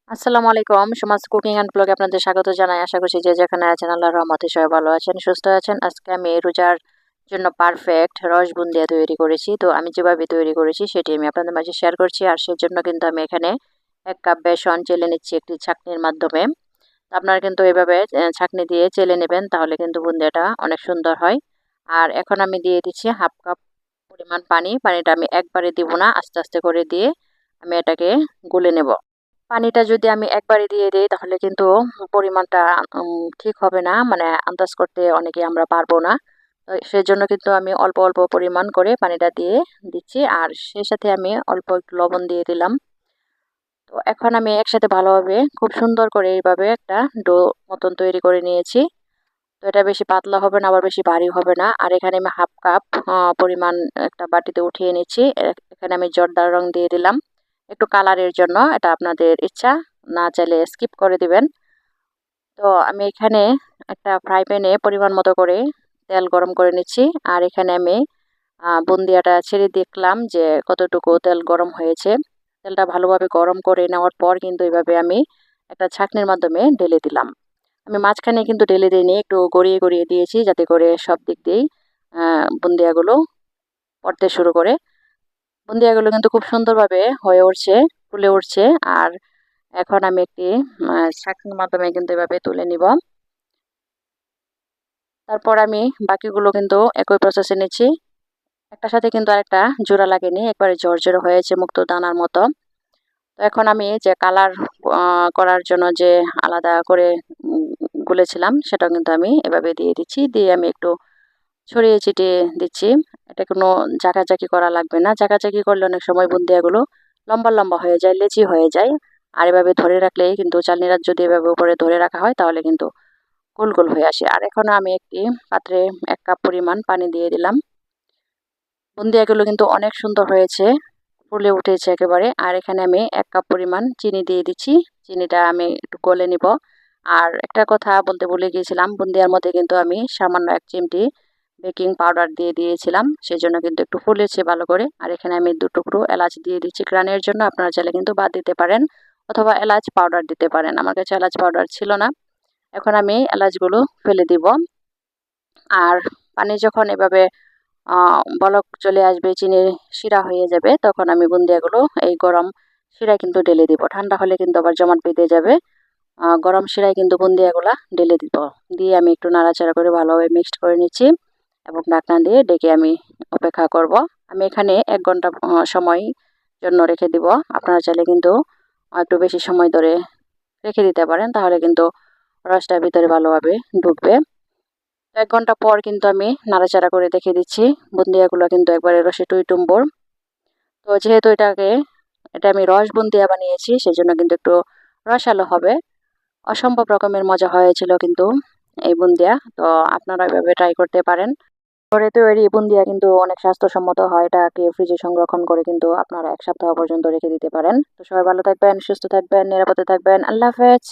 আসসালামু আলাইকুম। সমাজ কুকিং অ্যান্ড ব্লগে আপনাদের স্বাগত জানাই। আশা করছি যে যেখানে আছেন আল্লাহর রহমতে সবাই ভালো আছেন, সুস্থ আছেন। আজকে আমি রোজার জন্য পারফেক্ট রস বুন্দিয়া তৈরি করেছি। তো আমি যেভাবে তৈরি করেছি সেটি আমি আপনাদের মাঝে শেয়ার করছি। আর সেজন্য কিন্তু আমি এখানে ১ কাপ বেসন চেলে নিচ্ছি একটি ছাঁকনির মাধ্যমে। তো আপনারা কিন্তু এভাবে ছাঁকনি দিয়ে চেলে নেবেন, তাহলে কিন্তু বুন্দিয়াটা অনেক সুন্দর হয়। আর এখন আমি দিয়ে দিচ্ছি 1/2 কাপ পরিমাণ পানি। পানিটা আমি একবারে দিব না, আস্তে আস্তে করে দিয়ে আমি এটাকে গুলে নেব। পানিটা যদি আমি একবারে দিয়ে দেই তাহলে কিন্তু পরিমাণটা ঠিক হবে না। মানে আন্দাজ করতে অনেকেই আমরা পারবো না। তো সেজন্য কিন্তু আমি অল্প, অল্প পরিমাণ করে পানিটা দিয়ে দিচ্ছি। আর সেই সাথে আমি অল্প একটু লবণ দিয়ে দিলাম। তো এখন আমি একসাথে ভালোভাবে খুব সুন্দর করে এইভাবে একটা ডো মতন তৈরি করে নিয়েছি। তো এটা বেশি পাতলা হবে না, আবার বেশি ভারী হবে না। আর এখানে আমি 1/2 কাপ পরিমাণ একটা বাটিতে উঠিয়ে নিচ্ছি। এখানে আমি জর্দার রং দিয়ে দিলাম একটু কালারের জন্য। এটা আপনাদের ইচ্ছা, না চাইলে স্কিপ করে দিবেন। তো আমি এখানে একটা ফ্রাই প্যানে পরিমাণ মতো করে তেল গরম করে নিচ্ছি। আর এখানে আমি বুন্দিয়াটা ছেড়ে দেখলাম যে কতটুকু তেল গরম হয়েছে। তেলটা ভালোভাবে গরম করে নেওয়ার পর কিন্তু এভাবে আমি একটা ছাঁকনির মাধ্যমে ঢেলে দিলাম। আমি মাঝখানে কিন্তু ঢেলে দিইনি, একটু গড়িয়ে, গড়িয়ে দিয়েছি যাতে করে সব দিক দিয়েই বুন্দিয়াগুলো পড়তে শুরু করে। বুন্দিয়াগুলো কিন্তু খুব সুন্দরভাবে হয়ে উঠছে, ফুলে উঠছে। আর এখন আমি একটি ছাঁকনির মাধ্যমে কিন্তু এভাবে তুলে নিব। তারপর আমি বাকিগুলো কিন্তু একই প্রসেসে নিচ্ছি। একটার সাথে কিন্তু আরেকটা জোড়া লাগেনি, একবারে ঝরঝরে হয়েছে মুক্ত দানার মতো। তো এখন আমি যে কালার করার জন্য যে আলাদা করে উম গুলেছিলাম সেটাও কিন্তু আমি এভাবে দিয়ে দিচ্ছি। দিয়ে আমি একটু ছড়িয়ে ছিটিয়ে দিচ্ছি। এটা কোনো জাকাজাকি করা লাগবে না। জাকাজাকি করলে অনেক সময় বুন্দিয়াগুলো লম্বা, লম্বা হয়ে যায়, লেচি হয়ে যায়। আর এভাবে ধরে রাখলেই কিন্তু চালনিটা যদি এভাবে উপরে ধরে রাখা হয় তাহলে কিন্তু গোল, গোল হয়ে আসে। আর এখন আমি একটি পাত্রে ১ কাপ পরিমাণ পানি দিয়ে দিলাম। বুন্দিয়াগুলো কিন্তু অনেক সুন্দর হয়েছে, ফুলে উঠেছে একেবারে। আর এখানে আমি ১ কাপ পরিমাণ চিনি দিয়ে দিচ্ছি। চিনিটা আমি একটু গলে নিব। আর একটা কথা বলতে ভুলে গিয়েছিলাম, বুন্দিয়ার মধ্যে কিন্তু আমি সামান্য ১ চিমটি বেকিং পাউডার দিয়ে দিয়েছিলাম। সেজন্য কিন্তু একটু ফুলেছে ভালো করে। আর এখানে আমি ২ টুকরো এলাচ দিয়ে দিচ্ছি ঘ্রাণের জন্য। আপনারা চাইলে কিন্তু বাদ দিতে পারেন অথবা এলাচ পাউডার দিতে পারেন। আমার কাছে এলাচ পাউডার ছিল না। এখন আমি এলাচগুলো ফেলে দিব। আর পানি যখন এভাবে বলক চলে আসবে, চিনির শিরা হয়ে যাবে, তখন আমি বুন্দিয়াগুলো এই গরম শিরায় কিন্তু ঢেলে দিব। ঠান্ডা হলে কিন্তু আবার জমাট বেঁধে যাবে। গরম শিরায় কিন্তু বুন্দিয়াগুলা ঢেলে দিব। দিয়ে আমি একটু নাড়াচাড়া করে ভালোভাবে মিক্সড করে নিচ্ছি এবং ঢাকনা দিয়ে ডেকে আমি অপেক্ষা করব। আমি এখানে ১ ঘন্টা সময় জন্য রেখে দিব। আপনারা চাইলে কিন্তু একটু বেশি সময় ধরে রেখে দিতে পারেন, তাহলে কিন্তু রসটা ভিতরে ভালোভাবে ঢুকবে। ১ ঘন্টা পর কিন্তু আমি নাড়াচাড়া করে দেখে দিচ্ছি। বুন্দিয়াগুলো কিন্তু একবারে রসে টইটুম্বর। তো যেহেতু এটা আমি রস বুন্দিয়া বানিয়েছি, সেজন্য কিন্তু একটু রসালো হবে। অসম্ভব রকমের মজা হয়েছিল কিন্তু এই বুন্দিয়া। তো আপনারা এভাবে ট্রাই করতে পারেন। ঘরে তৈরি বুন্দিয়া কিন্তু অনেক স্বাস্থ্যসম্মত হয়। এটাকে ফ্রিজে সংরক্ষণ করে কিন্তু আপনারা ১ সপ্তাহ পর্যন্ত রেখে দিতে পারেন। তো সবাই ভালো থাকবেন, সুস্থ থাকবেন, নিরাপদে থাকবেন। আল্লাহ হাফেজ।